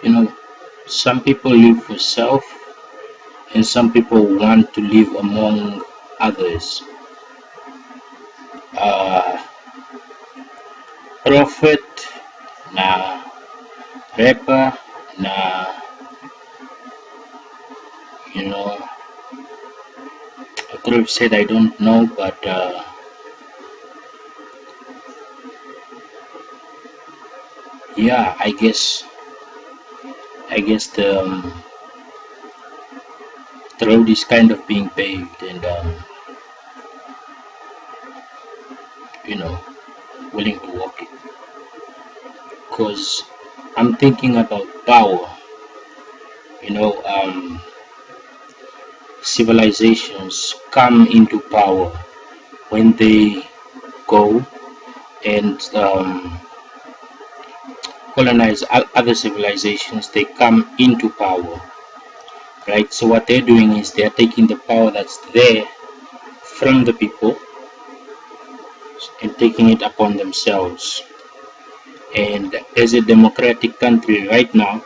You know, some people live for self, and some people want to live among others. Uh, Prophet na rapper na, you know, I could have said I don't know, but yeah, I guess the road is kind of being paved, and you know, willing to walk it. Because I'm thinking about power. You know, civilizations come into power when they go and colonize other civilizations. They come into power, right? So what they're doing is they're taking the power that's there from the people and taking it upon themselves. And as a democratic country right now,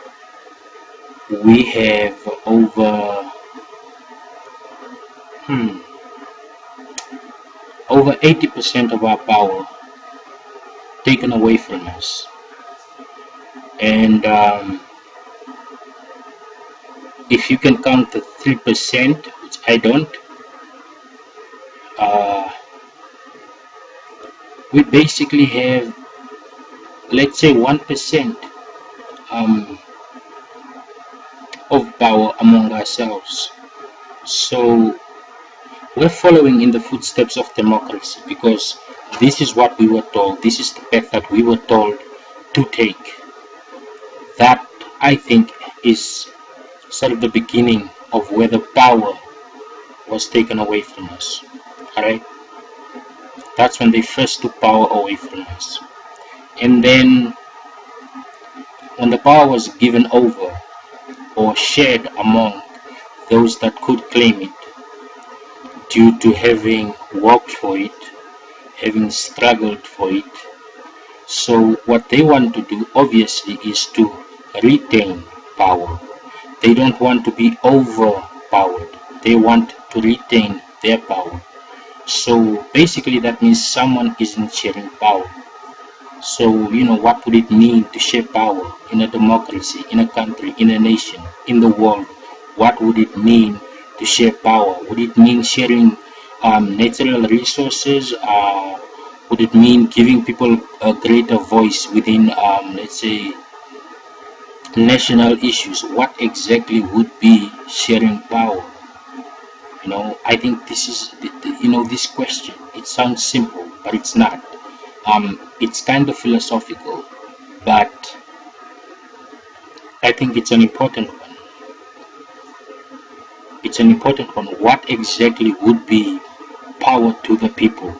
we have hmm, over 80% of our power taken away from us. And if you can count the 3%, which I don't, uh, we basically have, let's say, 1% of power among ourselves. So we're following in the footsteps of democracy because this is what we were told. This is the path that we were told to take. That, I think, is sort of the beginning of where the power was taken away from us. Alright? That's when they first took power away from us. And then when the power was given over or shared among those that could claim it due to having worked for it, having struggled for it. So what they want to do obviously is to retain power. They don't want to be overpowered. They want to retain their power. So basically that means someone isn't sharing power. So, you know, what would it mean to share power in a democracy, in a country, in a nation, in the world? What would it mean to share power? Would it mean sharing natural resources? Would it mean giving people a greater voice within, let's say, national issues? What exactly would be sharing power? You know, I think this is, you know, this question, it sounds simple, but it's not. It's kind of philosophical, but I think it's an important one. It's an important one. What exactly would be power to the people?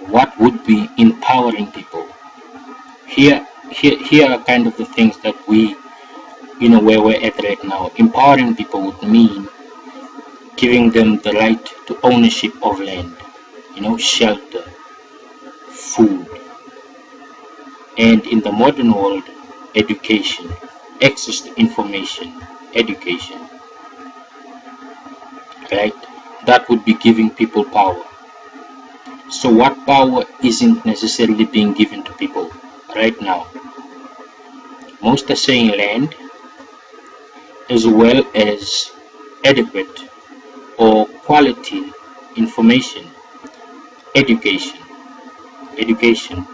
What would be empowering people? Here are kind of the things that we, you know, where we're at right now. Empowering people would mean giving them the right to ownership of land, you know, shelter, food, and in the modern world, education, access to information, education, right? That would be giving people power. So what power isn't necessarily being given to people right now? Most are saying land, as well as adequate or quality information, education,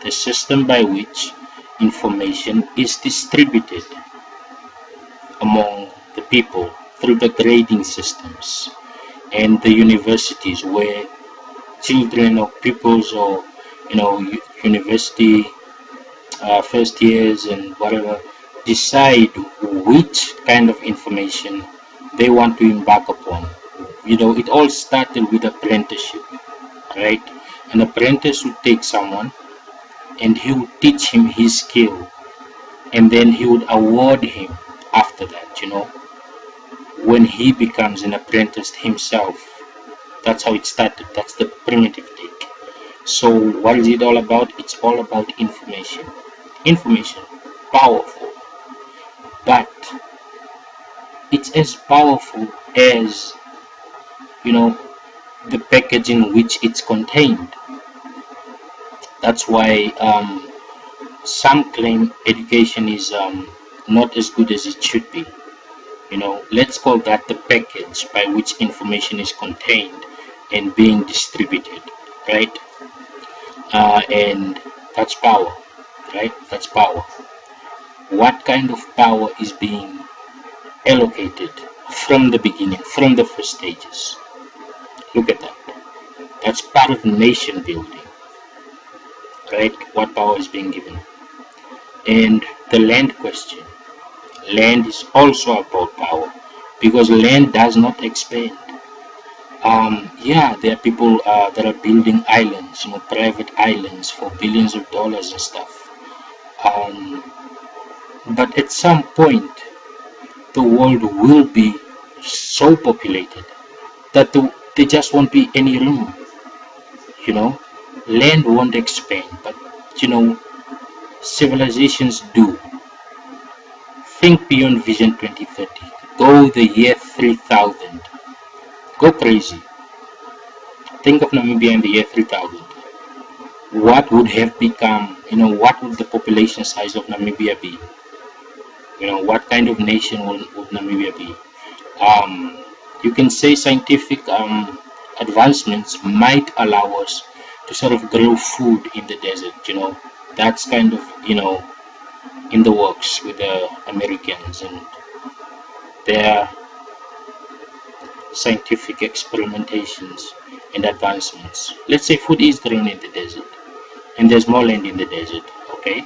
the system by which information is distributed among the people through the grading systems and the universities where children or pupils or, you know, university first years and whatever decide which kind of information they want to embark upon. You know, it all started with apprenticeship, right? An apprentice would take someone and he would teach him his skill, and then he would award him after that, you know, when he becomes an apprentice himself. That's how it started. That's the primitive take. So what is it all about? It's all about information. Information, powerful. but it's as powerful as, you know, the package in which it's contained. That's why some claim education is not as good as it should be. You know, let's call that the package by which information is contained and being distributed, right? And that's power, right? That's power. What kind of power is being allocated from the beginning, from the first stages? Look at that. That's part of nation building, right? What power is being given. And the land question. Land is also about power, because land does not expand. Yeah, there are people that are building islands, you know, private islands for billions of dollars and stuff. But at some point, the world will be so populated that there just won't be any room. You know, land won't expand, but you know, civilizations do. Think beyond Vision 2030. Go the year 3000. Go crazy. Think of Namibia in the year 3000. What would have become, you know, what would the population size of Namibia be? You know, what kind of nation would Namibia be? You can say scientific advancements might allow us to sort of grow food in the desert, you know. That's kind of, you know, in the works with the Americans and their scientific experimentations and advancements. Let's say food is grown in the desert and there's more land in the desert, okay?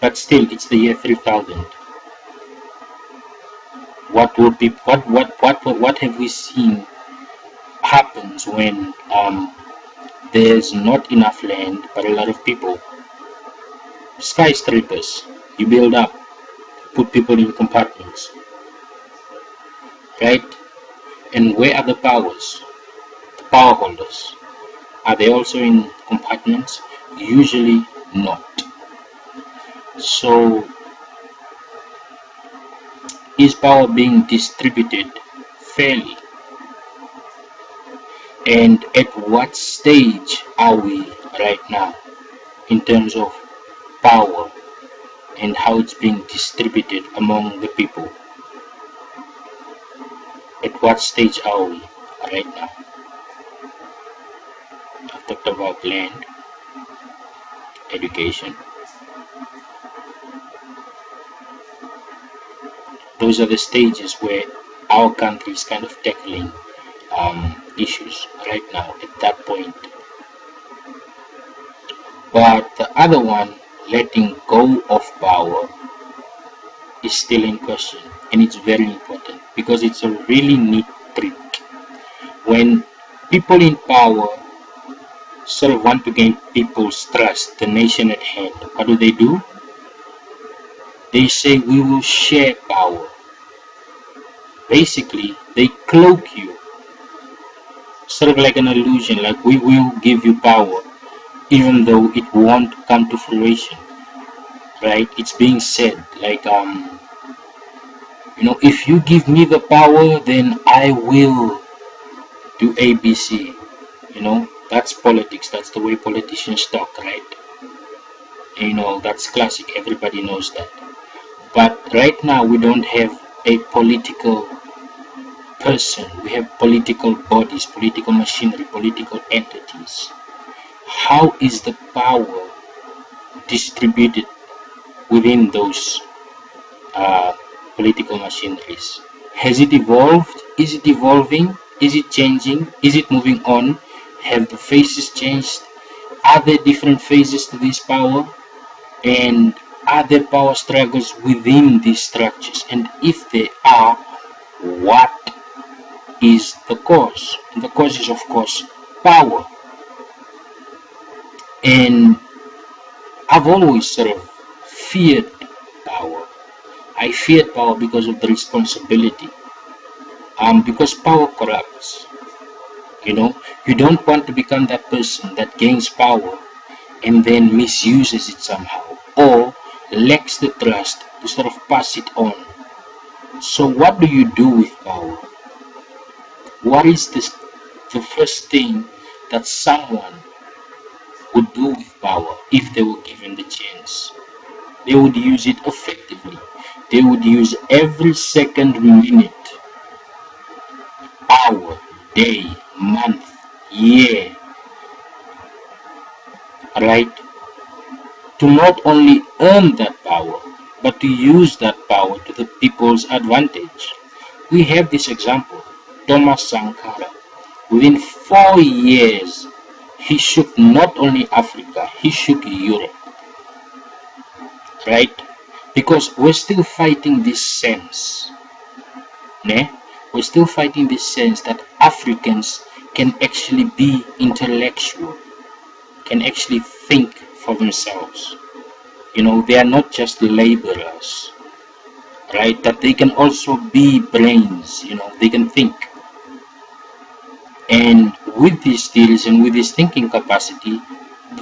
But still, it's the year 3000. What would be what have we seen happens when there's not enough land but a lot of people? Skyscrapers, you build up, put people in compartments, right? And where are the powers? The power holders, are they also in compartments? Usually not. So is power being distributed fairly? And at what stage are we right now in terms of power and how it's being distributed among the people? At what stage are we right now? I've talked about land, education. Those are the stages where our country is kind of tackling issues right now at that point. But the other one, letting go of power, is still in question, and it's very important because it's a really neat trick. When people in power sort of want to gain people's trust, the nation at hand, what do? They say we will share power. Basically, they cloak you, sort of like an illusion, like we will give you power, even though it won't come to fruition, right? It's being said like, you know, if you give me the power, then I will do ABC. You know, that's politics. That's the way politicians talk, right? You know, that's classic. Everybody knows that. But right now, we don't have a political person. We have political bodies, political machinery, political entities. How is the power distributed within those political machineries? Has it evolved? Is it evolving? Is it changing? Is it moving on? Have the faces changed? Are there different phases to this power? And are there power struggles within these structures? And if there are, what is the cause? And the cause is, of course, power. And I've always sort of feared power. I feared power because of the responsibility. Because power corrupts. You know, you don't want to become that person that gains power and then misuses it somehow. Or lacks the trust to sort of pass it on. So what do you do with power? What is the first thing that someone would do with power if they were given the chance? They would use it effectively. They would use every second, minute, hour, day, month, year, right, to not only earn that power, but to use that power to the people's advantage. We have this example, Thomas Sankara. Within 4 years, he shook not only Africa, he shook Europe, right? Because we're still fighting this sense, né? We're still fighting this sense that Africans can actually be intellectual, can actually think for themselves. You know, they are not just laborers, right? That they can also be brains, you know, they can think. And with these skills and with this thinking capacity,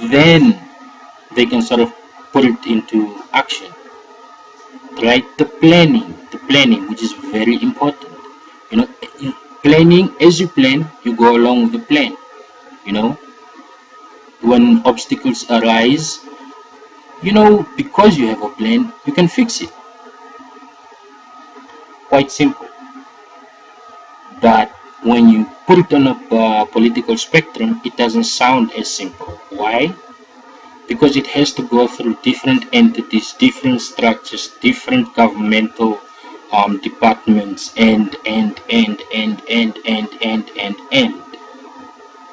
then they can sort of put it into action, right? The planning, which is very important. You know, planning, as you plan, you go along with the plan. You know, when obstacles arise, you know, because you have a plan, you can fix it. Quite simple. But when you put it on a political spectrum, it doesn't sound as simple. Why? Because it has to go through different entities, different structures, different governmental departments, and.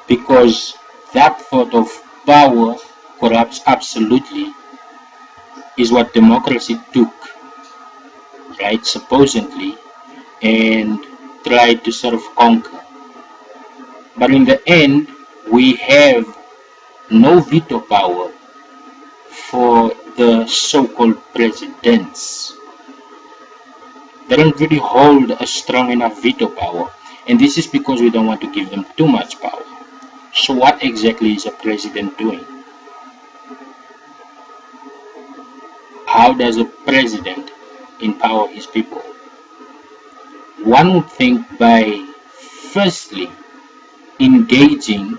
Because that thought of power corrupts absolutely is what democracy took, right, supposedly, and tried to sort of conquer. But in the end, we have no veto power for the so-called presidents. They don't really hold a strong enough veto power, and this is because we don't want to give them too much power. So what exactly is a president doing? How does a president empower his people? One would think by firstly engaging,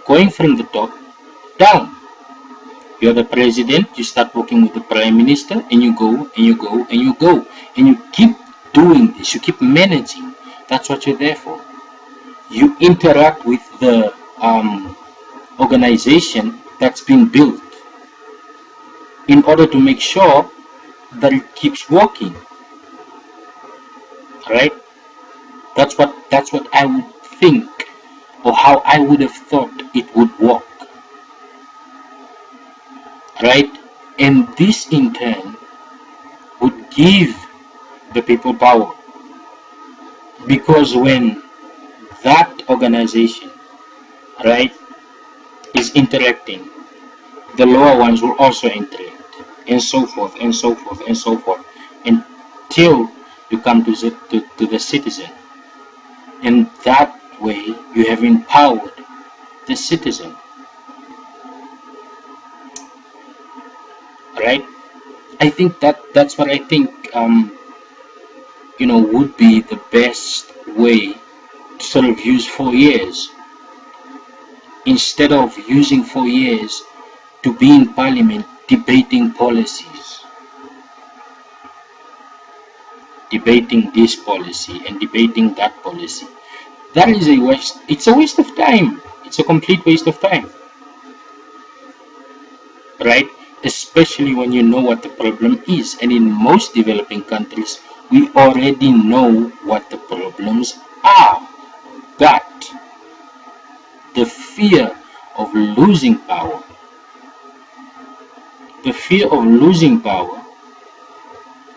going from the top down. You're the president, you start working with the prime minister, and you go, and you go, and you go. And you keep doing this, you keep managing. That's what you're there for. You interact with the organization that's been built in order to make sure that it keeps working. Right? That's what I would think, or how I would have thought it would work. Right? And this in turn would give the people power, because when that organization, right, is interacting, the lower ones will also interact, and so forth and so forth and so forth, until you come to the citizen. And that way you have empowered the citizen, right? I think that's what I think would be the best way to sort of use 4 years, instead of using 4 years to be in parliament debating policies, debating this policy and debating that policy. That is a waste. It's a waste of time. It's a complete waste of time, right? Especially when you know what the problem is. And in most developing countries, we already know what the problems are. But the fear of losing power,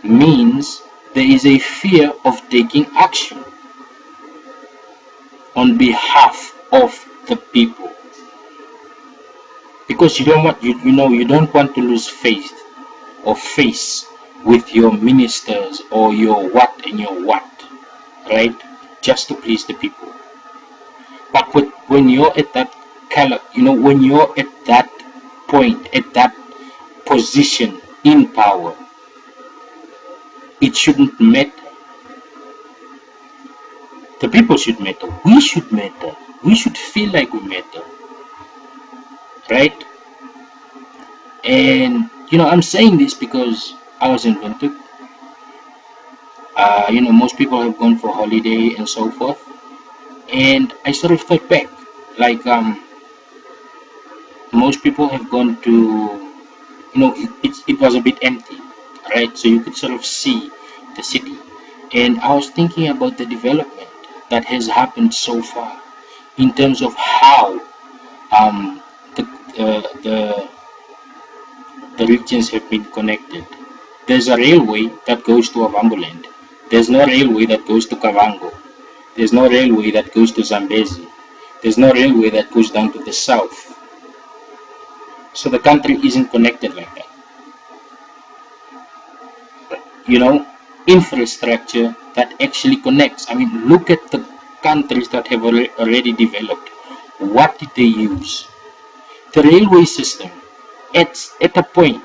means there is a fear of taking action on behalf of the people, because you don't want you don't want to lose faith or face with your ministers or your what and your what, right, just to please the people. But when you're at that when you're at that point, at that position in power, it shouldn't matter. The people should matter. We should matter. We should feel like we matter. Right? And I'm saying this because I was in Windhoek. Most people have gone for holiday and so forth. And I sort of thought back, like most people have gone to, it was a bit empty, right? So you could sort of see the city. And I was thinking about the development that has happened so far in terms of how the, the the regions have been connected. There's a railway that goes to Avambuland. There's no railway that goes to Kavango. There's no railway that goes to Zambezi. There's no railway that goes down to the south. So the country isn't connected like that. Infrastructure that actually connects. I mean, look at the countries that have already developed. What did they use? The railway system at a point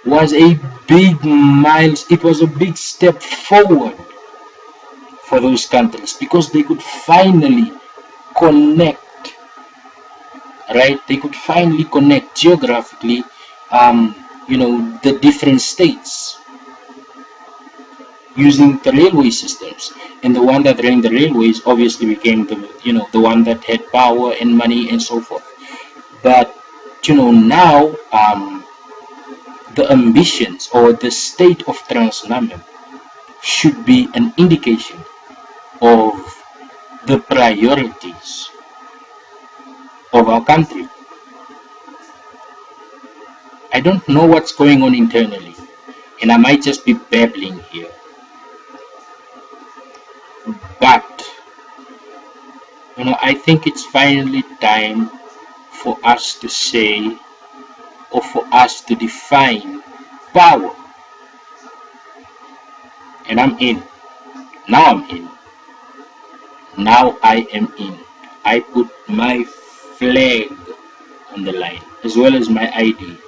was a it was a big step forward for those countries because they could finally connect, right? They could finally connect geographically, the different states using the railway systems. And the one that ran the railways obviously became the one that had power and money and so forth. But now the ambitions or the state of Transnamib should be an indication of the priorities of our country. I don't know what's going on internally, and I might just be babbling here. But I think it's finally time for us to say, or for us to define power. And I'm in. Now I'm in. Now I am in. I put my flag on the line as well as my ID.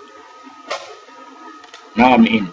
Now I'm in.